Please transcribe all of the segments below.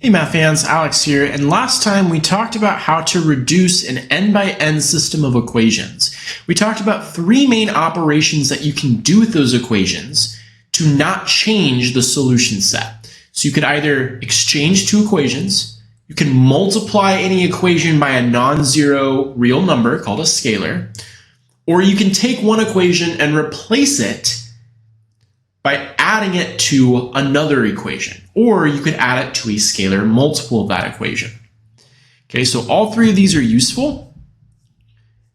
Hey math fans, Alex here, and last time we talked about how to reduce an n by n system of equations. We talked about three main operations that you can do with those equations to not change the solution set. So you could either exchange two equations, you can multiply any equation by a non-zero real number called a scalar, or you can take one equation and replace it by adding it to another equation, or you could add it to a scalar multiple of that equation. Okay, so all three of these are useful.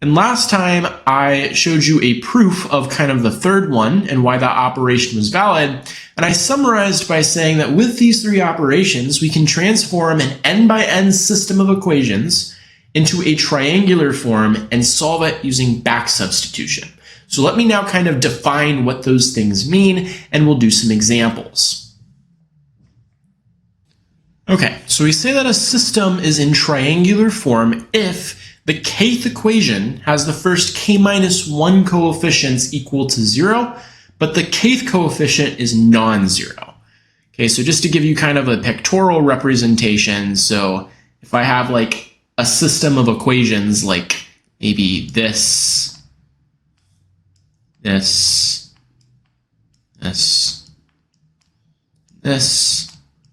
And last time I showed you a proof of kind of the third one and why that operation was valid. And I summarized by saying that with these three operations, we can transform an n by n system of equations into a triangular form and solve it using back substitution. So let me now kind of define what those things mean, and we'll do some examples. Okay, so we say that a system is in triangular form if the kth equation has the first k minus 1 coefficients equal to 0, but the kth coefficient is non-zero. Okay, so just to give you kind of a pictorial representation, so if I have like a system of equations like maybe this,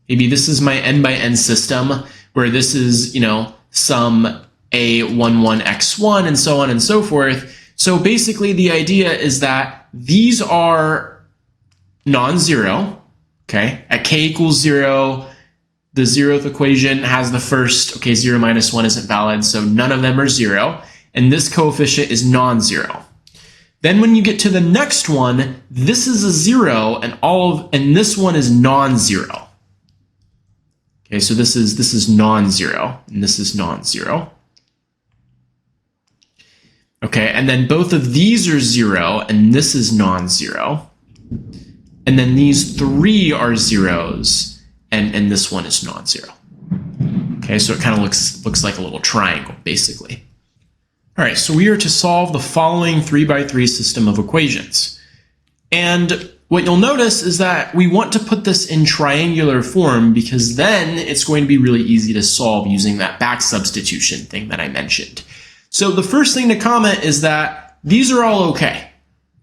maybe this is my n by n system where this is, some a11x1 and so on and so forth. So basically the idea is that these are non-zero, okay? At k equals 0, the 0th equation has the first, 0 minus 1 isn't valid, so none of them are 0, and this coefficient is non-zero. Then when you get to the next one, this is a 0 and this one is non-zero. Okay, so this is non-zero and this is non-zero. Okay, and then both of these are 0 and this is non-zero. And then these three are zeros and this one is non-zero. Okay, so it kind of looks like a little triangle basically. All right, so we are to solve the following 3x3 system of equations. And what you'll notice is that we want to put this in triangular form because then it's going to be really easy to solve using that back substitution thing that I mentioned. So the first thing to comment is that these are all okay.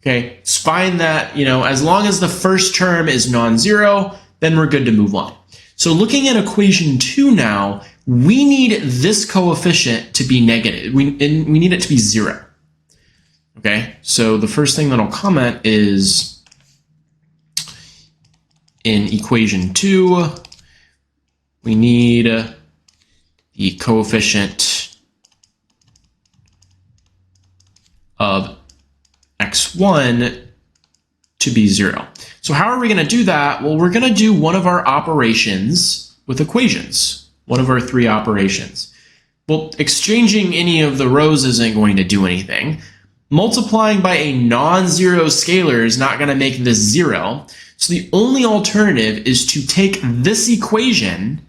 Okay, it's fine that, as long as the first term is non-zero, then we're good to move on. So looking at equation 2 now, we need this coefficient to be negative. We need it to be 0. Okay, so the first thing that I'll comment is in equation 2, we need the coefficient of x1 to be 0. So how are we going to do that? Well, we're going to do one of our operations with equations. One of our three operations. Well, exchanging any of the rows isn't going to do anything. Multiplying by a non-zero scalar is not going to make this 0. So the only alternative is to take this equation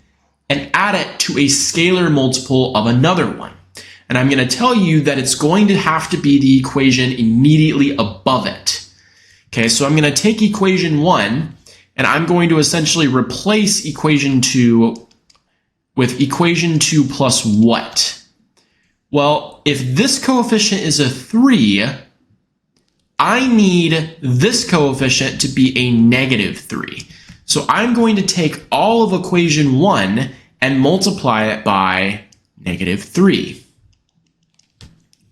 and add it to a scalar multiple of another one. And I'm going to tell you that it's going to have to be the equation immediately above it. Okay, so I'm going to take equation 1 and I'm going to essentially replace equation 2 with equation 2 plus what? Well, if this coefficient is a 3, I need this coefficient to be a negative 3. So I'm going to take all of equation 1 and multiply it by negative 3.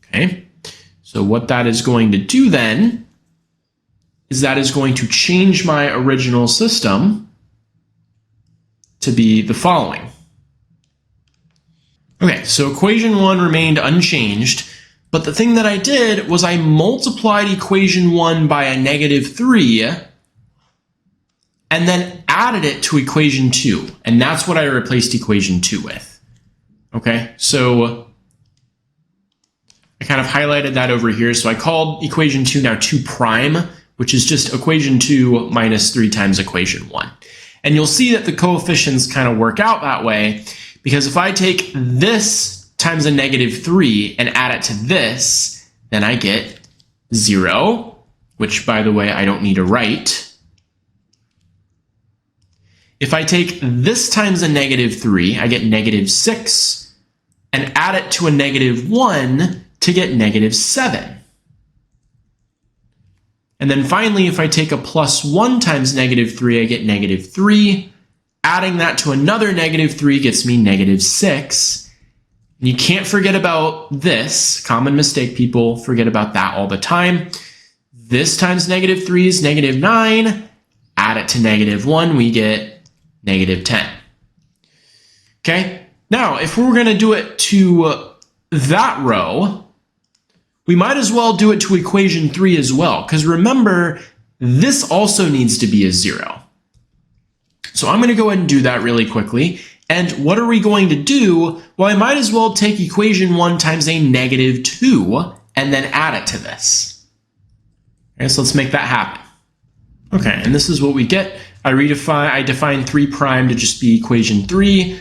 Okay, so what that is going to do then is that is going to change my original system to be the following. Okay, so equation 1 remained unchanged, but the thing that I did was I multiplied equation 1 by a negative 3 and then added it to equation 2, and that's what I replaced equation 2 with. Okay, so I kind of highlighted that over here, so I called equation 2 now 2 prime, which is just equation 2 minus 3 times equation 1. And you'll see that the coefficients kind of work out that way, because if I take this times a negative 3 and add it to this, then I get 0, which, by the way, I don't need to write. if I take this times a negative 3, I get negative 6, and add it to a negative 1 to get negative 7. And then finally, if I take a plus 1 times negative 3, I get negative 3. Adding that to another negative 3 gets me negative 6. And you can't forget about this. Common mistake, people forget about that all the time. This times negative 3 is negative 9. Add it to negative 1, we get negative 10. Okay, now if we're going to do it to that row, we might as well do it to equation 3 as well, because remember, this also needs to be a 0. So I'm going to go ahead and do that really quickly. And what are we going to do? Well, I might as well take equation 1 times a negative 2 and then add it to this. Okay, so let's make that happen. Okay, and this is what we get. I define 3 prime to just be equation 3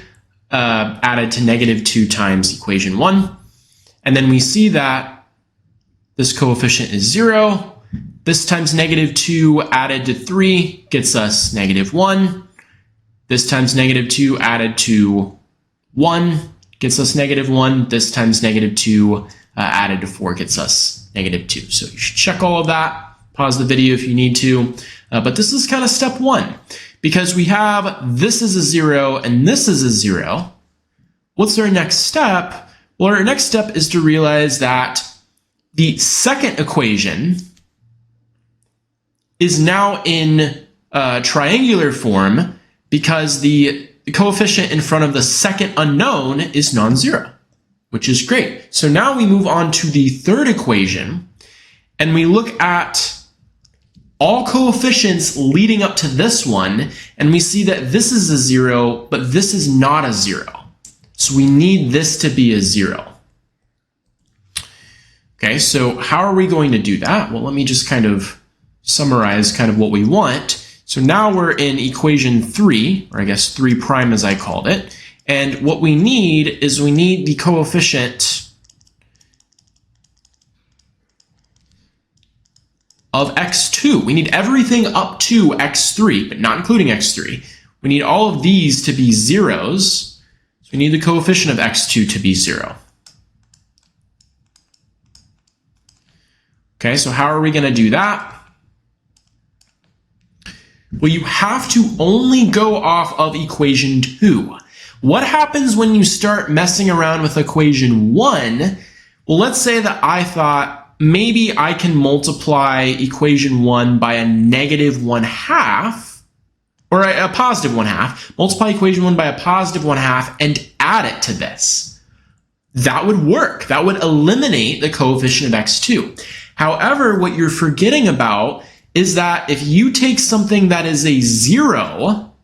added to negative 2 times equation 1. And then we see that this coefficient is 0. This times negative 2 added to 3 gets us negative 1. This times negative 2 added to 1 gets us negative 1. This times negative 2 added to 4 gets us negative 2. So you should check all of that. Pause the video if you need to. But this is kind of step 1. Because we have this is a 0 and this is a 0. What's our next step? Well, our next step is to realize that the second equation is now in triangular form because the coefficient in front of the second unknown is non-zero, which is great. So now we move on to the third equation, and we look at all coefficients leading up to this one, and we see that this is a 0, but this is not a 0. So we need this to be a 0. Okay, so how are we going to do that? Well, let me just kind of summarize kind of what we want. So now we're in equation 3, or I guess 3 prime as I called it. And what we need is we need the coefficient of x2. We need everything up to x3, but not including x3. We need all of these to be zeros. So we need the coefficient of x2 to be 0. Okay, so how are we going to do that? Well, you have to only go off of equation 2. What happens when you start messing around with equation 1? Well, let's say that I thought maybe I can multiply equation 1 by a negative 1/2, or a positive 1/2, multiply equation 1 by a positive 1/2 and add it to this. That would work. That would eliminate the coefficient of x2. However, what you're forgetting about is that if you take something that is a 0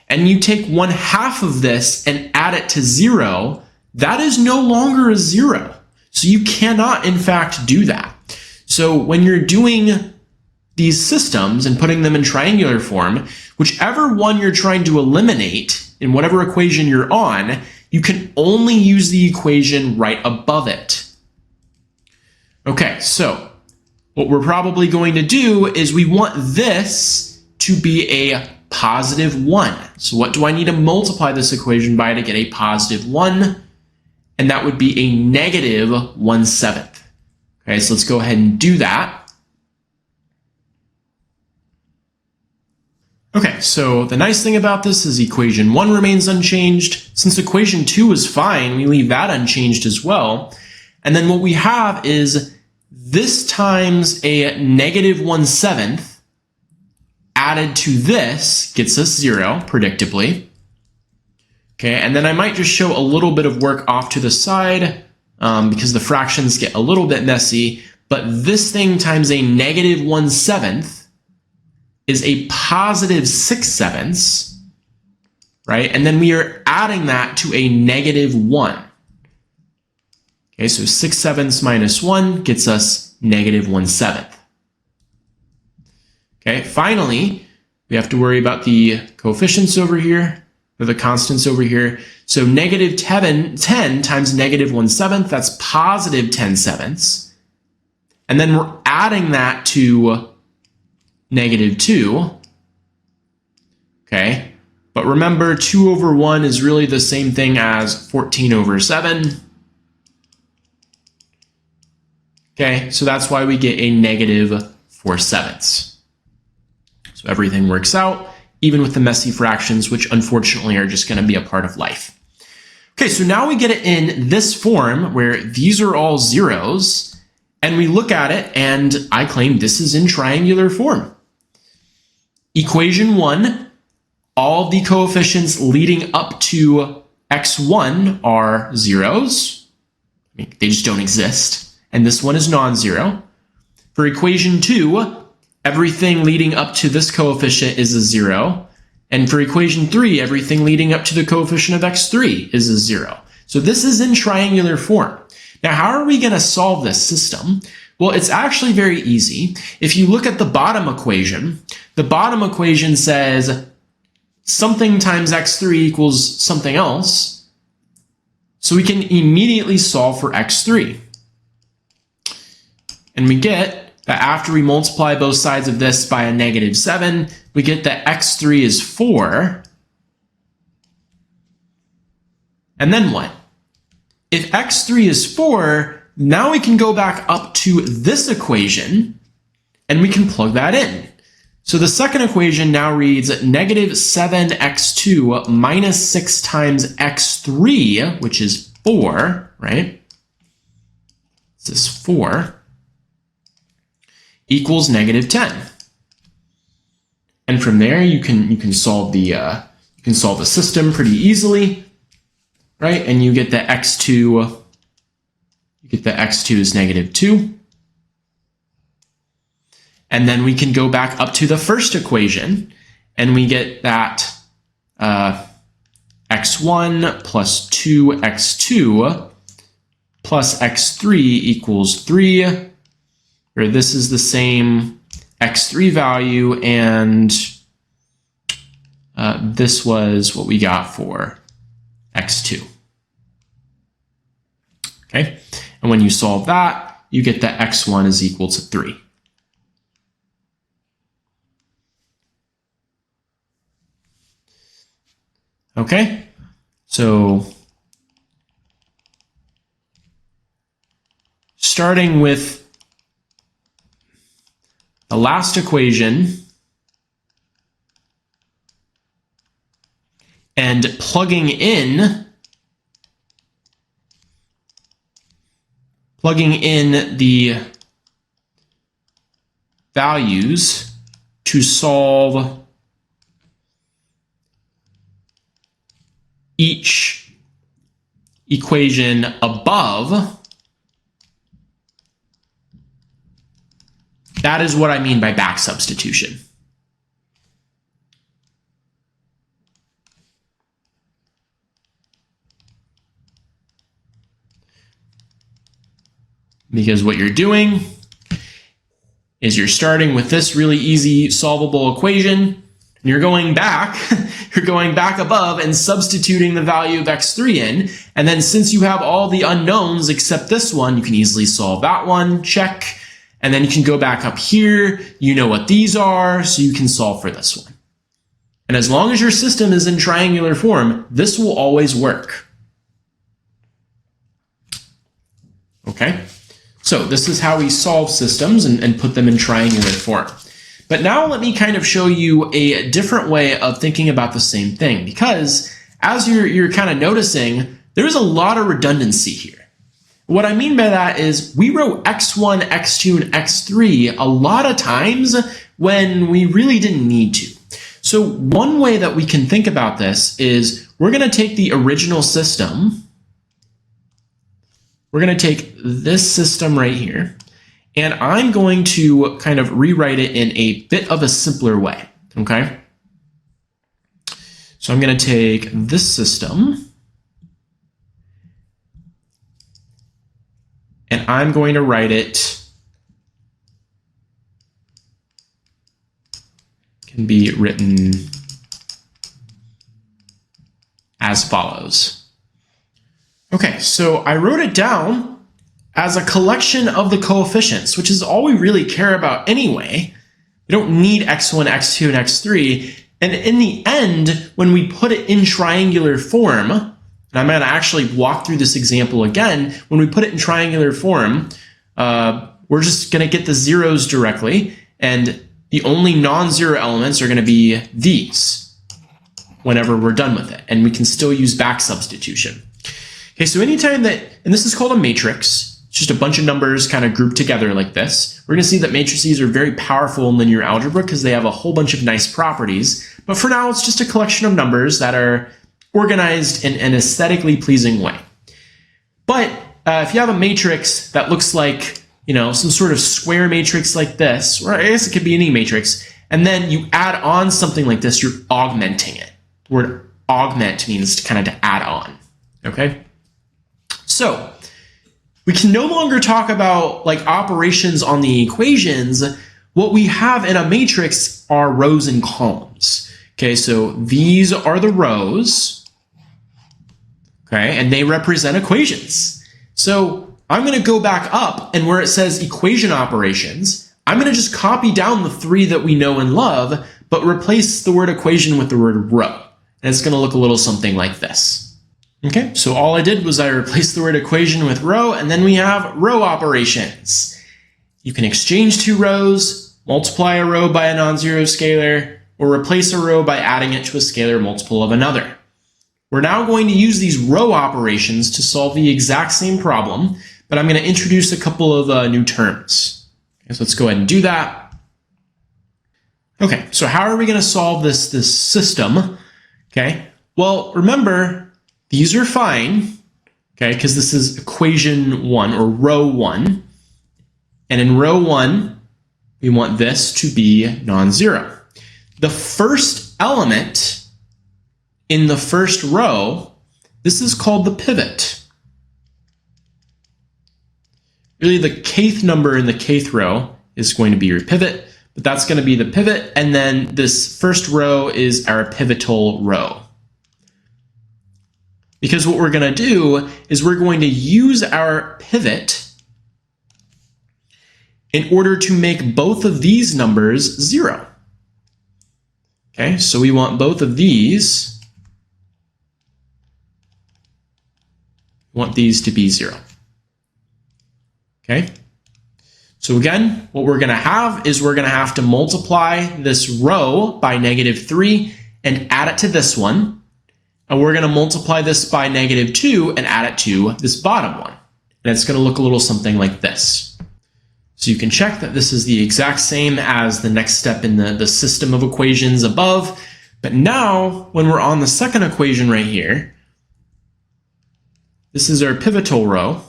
and you take 1/2 of this and add it to 0, that is no longer a 0. So you cannot, in fact, do that. So when you're doing these systems and putting them in triangular form, whichever one you're trying to eliminate in whatever equation you're on, you can only use the equation right above it. Okay, so what we're probably going to do is we want this to be a positive 1. So what do I need to multiply this equation by to get a positive 1? And that would be a negative 1/7. Okay, so let's go ahead and do that. Okay, so the nice thing about this is equation 1 remains unchanged. Since equation 2 is fine, we leave that unchanged as well. And then what we have is this times a negative 1/7 added to this gets us 0, predictably. Okay, and then I might just show a little bit of work off to the side because the fractions get a little bit messy, but this thing times a negative 1/7 is a positive 6/7, right? And then we are adding that to a negative 1. Okay, so 6/7 minus 1 gets us negative 1/7. Okay, finally, we have to worry about the coefficients over here, or the constants over here. So negative 10 times negative 1/7, that's positive 10/7. And then we're adding that to negative 2. okay? But remember, 2 over 1 is really the same thing as 14 over 7. Okay, so that's why we get a negative 4/7. So everything works out, even with the messy fractions, which unfortunately are just going to be a part of life. Okay, so now we get it in this form where these are all zeros, and we look at it, and I claim this is in triangular form. Equation 1, all the coefficients leading up to x1 are zeros. I mean, they just don't exist. And this one is non-zero. For equation 2, everything leading up to this coefficient is a 0. And for equation 3, everything leading up to the coefficient of x3 is a 0. So this is in triangular form. Now, how are we going to solve this system? Well, it's actually very easy. If you look at the bottom equation says something times x3 equals something else. So we can immediately solve for x3. And we get that after we multiply both sides of this by a negative 7, we get that x3 is 4. And then what? If x3 is 4, now we can go back up to this equation, and we can plug that in. So the second equation now reads negative 7x2 minus 6 times x3, which is 4, right? This is 4. Equals negative 10. And from there you can solve the system pretty easily, right? And you get that x2 is negative 2. And then we can go back up to the first equation, and we get that x1 plus 2x2 plus x3 equals 3. Where this is the same x3 value, and this was what we got for x2. Okay, and when you solve that, you get that x1 is equal to 3. Okay, so starting with the last equation and plugging in the values to solve each equation above. That is what I mean by back substitution. Because what you're doing is you're starting with this really easy solvable equation, and you're going back, above and substituting the value of x3 in, and then since you have all the unknowns except this one, you can easily solve that one, check. And then you can go back up here, you know what these are, so you can solve for this one. And as long as your system is in triangular form, this will always work. Okay, so this is how we solve systems and put them in triangular form. But now let me kind of show you a different way of thinking about the same thing, because as you're kind of noticing, there's a lot of redundancy here. What I mean by that is we wrote x1, x2, and x3 a lot of times when we really didn't need to. So one way that we can think about this is we're going to take the original system. We're going to take this system right here, and I'm going to kind of rewrite it in a bit of a simpler way, okay? So I'm going to take this system, and I'm going to write it, can be written as follows. Okay, so I wrote it down as a collection of the coefficients, which is all we really care about anyway. We don't need x1, x2, and x3. And in the end, when we put it in triangular form, and I'm going to actually walk through this example again, when we put it in triangular form, we're just going to get the zeros directly, and the only non-zero elements are going to be these whenever we're done with it, and we can still use back substitution. Okay, so anytime that, and this is called a matrix, it's just a bunch of numbers kind of grouped together like this. We're going to see that matrices are very powerful in linear algebra because they have a whole bunch of nice properties, but for now it's just a collection of numbers that are organized in an aesthetically pleasing way. But if you have a matrix that looks like, some sort of square matrix like this, or I guess it could be any matrix, and then you add on something like this, you're augmenting it. The word augment means kind of to add on, okay? So we can no longer talk about like operations on the equations. What we have in a matrix are rows and columns. Okay, so these are the rows, okay, and they represent equations. So I'm going to go back up, and where it says equation operations, I'm going to just copy down the 3 that we know and love, but replace the word equation with the word row. And it's going to look a little something like this. Okay, so all I did was I replaced the word equation with row, and then we have row operations. You can exchange 2 rows, multiply a row by a non-zero scalar, or replace a row by adding it to a scalar multiple of another. We're now going to use these row operations to solve the exact same problem, but I'm going to introduce a couple of new terms. Okay, so let's go ahead and do that. Okay, so how are we going to solve this system? Okay, well, remember, these are fine, okay, because this is equation 1 or row 1. And in row 1, we want this to be non-zero. The first element in the first row, this is called the pivot. Really, the kth number in the kth row is going to be your pivot, but that's going to be the pivot, and then this first row is our pivotal row. Because what we're going to do is we're going to use our pivot in order to make both of these numbers 0. Okay, so we want both of these, we want these to be 0. Okay, so again, what we're going to have is we're going to have to multiply this row by -3 and add it to this one. And we're going to multiply this by -2 and add it to this bottom one. And it's going to look a little something like this. So you can check that this is the exact same as the next step in the system of equations above. But now, when we're on the second equation right here, this is our pivotal row.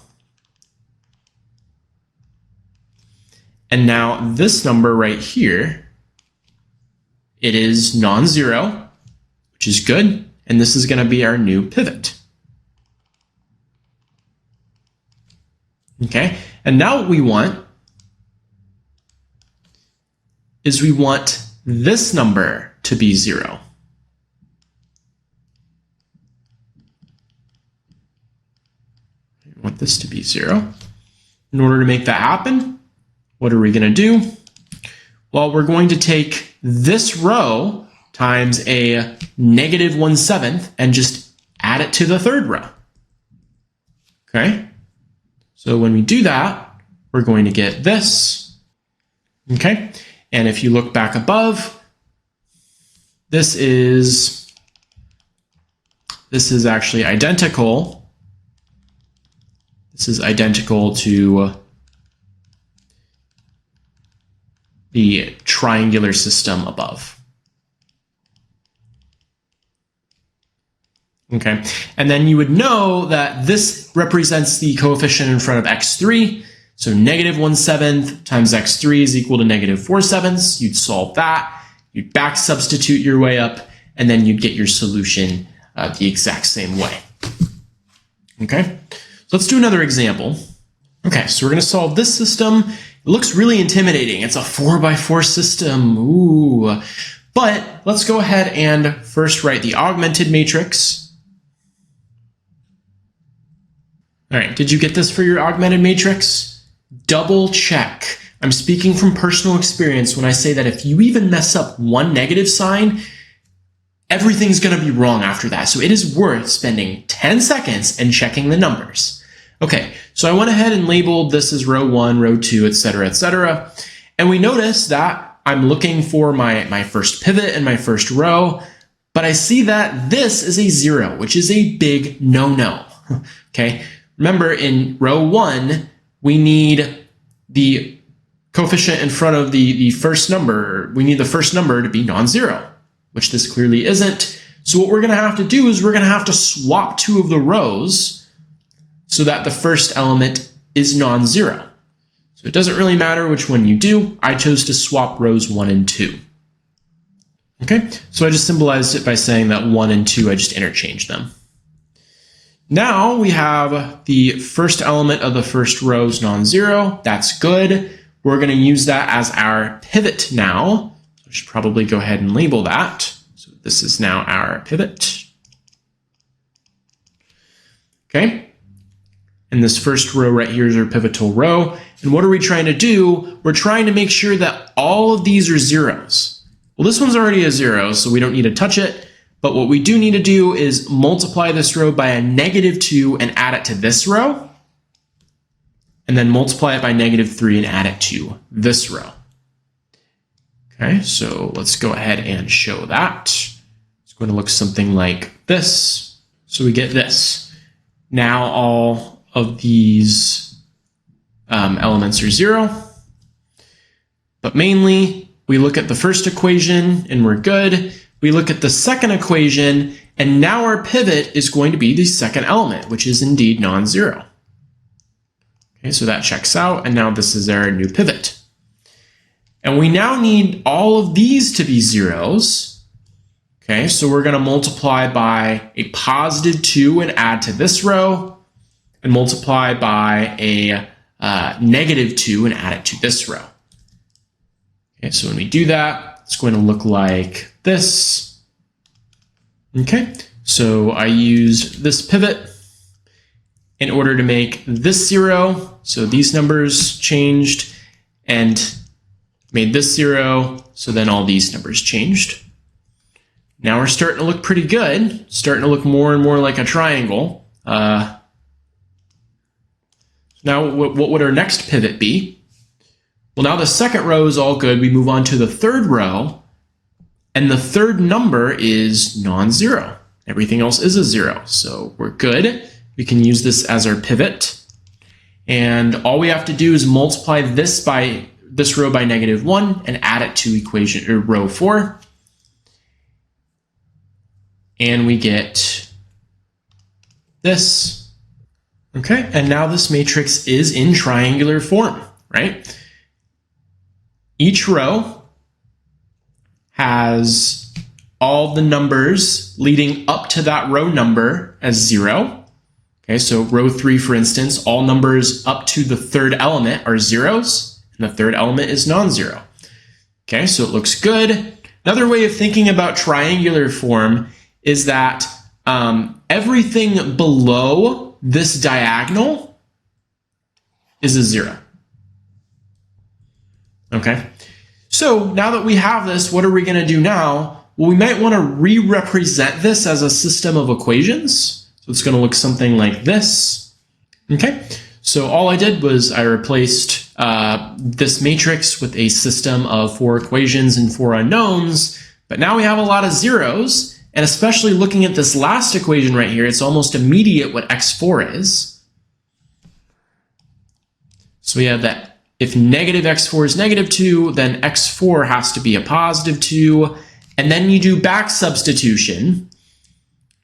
And now this number right here, it is non-zero, which is good. And this is going to be our new pivot. Okay, and now what we want is we want this number to be 0. We want this to be 0. In order to make that happen, what are we going to do? Well, we're going to take this row times a -1/7 and just add it to the third row. Okay, so when we do that, we're going to get this. Okay, and if you look back above, this is actually identical. This is identical to the triangular system above. Okay, and then you would know that this represents the coefficient in front of x3. So -1/7 times x3 is equal to -4/7. You'd solve that, you'd back substitute your way up, and then you'd get your solution the exact same way. Okay, so let's do another example. Okay, so we're going to solve this system. It looks really intimidating. It's a 4x4 system. Ooh. But let's go ahead and first write the augmented matrix. All right, did you get this for your augmented matrix? Double check. I'm speaking from personal experience when I say that if you even mess up one negative sign, everything's going to be wrong after that. So it is worth spending 10 seconds and checking the numbers. Okay, so I went ahead and labeled this as row 1, row 2, etc., etc. And we notice that I'm looking for my first pivot and my first row, but I see that this is a 0, which is a big no-no. Okay, remember in row 1, we need the coefficient in front of the first number. We need the first number to be non-zero, which this clearly isn't. So what we're going to have to do is we're going to have to swap 2 of the rows so that the first element is non-zero. So it doesn't really matter which one you do. I chose to swap rows 1 and 2. Okay, so I just symbolized it by saying that 1 and 2, I just interchanged them. Now we have the first element of the first row is non-zero. That's good. We're going to use that as our pivot now. I should probably go ahead and label that. So this is now our pivot. Okay. And this first row right here is our pivotal row. And what are we trying to do? We're trying to make sure that all of these are zeros. Well, this one's already a 0, so we don't need to touch it. But what we do need to do is multiply this row by a -2 and add it to this row. And then multiply it by -3 and add it to this row. Okay, so let's go ahead and show that. It's going to look something like this. So we get this. Now all of these elements are 0. But mainly, we look at the first equation and we're good. We look at the second equation, and now our pivot is going to be the second element, which is indeed non-zero. Okay, so that checks out, and now this is our new pivot. And we now need all of these to be zeros. Okay, so we're going to multiply by a +2 and add to this row, and multiply by a -2 and add it to this row. Okay, so when we do that, it's going to look like this. Okay, so I used this pivot in order to make this 0. So these numbers changed and made this 0. So then all these numbers changed. Now we're starting to look pretty good. Starting to look more and more like a triangle. Now what would our next pivot be? Well, now the second row is all good. We move on to the third row, and the third number is non-zero. Everything else is a 0, so we're good. We can use this as our pivot, and all we have to do is multiply this row by -1 and add it to row 4, and we get this. Okay, and now this matrix is in triangular form, right? Each row has all the numbers leading up to that row number as 0. Okay, so row 3, for instance, all numbers up to the third element are zeros, and the third element is non-zero. Okay, so it looks good. Another way of thinking about triangular form is that everything below this diagonal is a 0. Okay, so now that we have this, what are we going to do now? Well, we might want to re-represent this as a system of equations. So it's going to look something like this. Okay, so all I did was I replaced this matrix with a system of 4 equations and 4 unknowns, but now we have a lot of zeros, and especially looking at this last equation right here, it's almost immediate what x4 is. So we have that if -x4 is -2, then x4 has to be a +2, and then you do back substitution.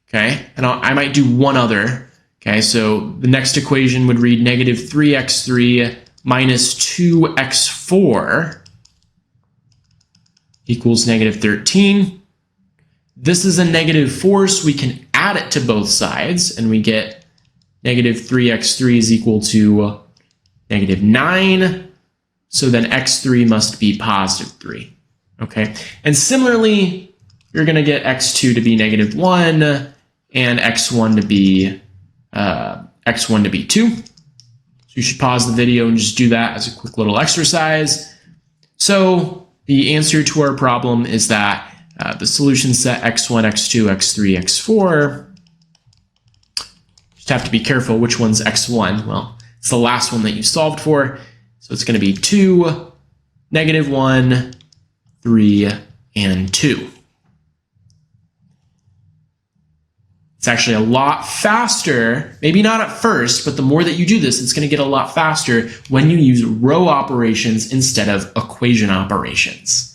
Okay, and I might do one other. Okay, so the next equation would read -3x3 minus 2x4 equals -13. This is a -4, so we can add it to both sides, and we get -3x3 is equal to -9. So then x3 must be +3. Okay, and similarly, you're going to get x2 to be -1 and x1 to be 2. So you should pause the video and just do that as a quick little exercise. So the answer to our problem is that the solution set x1, x2, x3, x4. Just have to be careful which one's x1. Well, it's the last one that you solved for. So it's going to be 2, -1, 3, and 2. It's actually a lot faster, maybe not at first, but the more that you do this, it's going to get a lot faster when you use row operations instead of equation operations.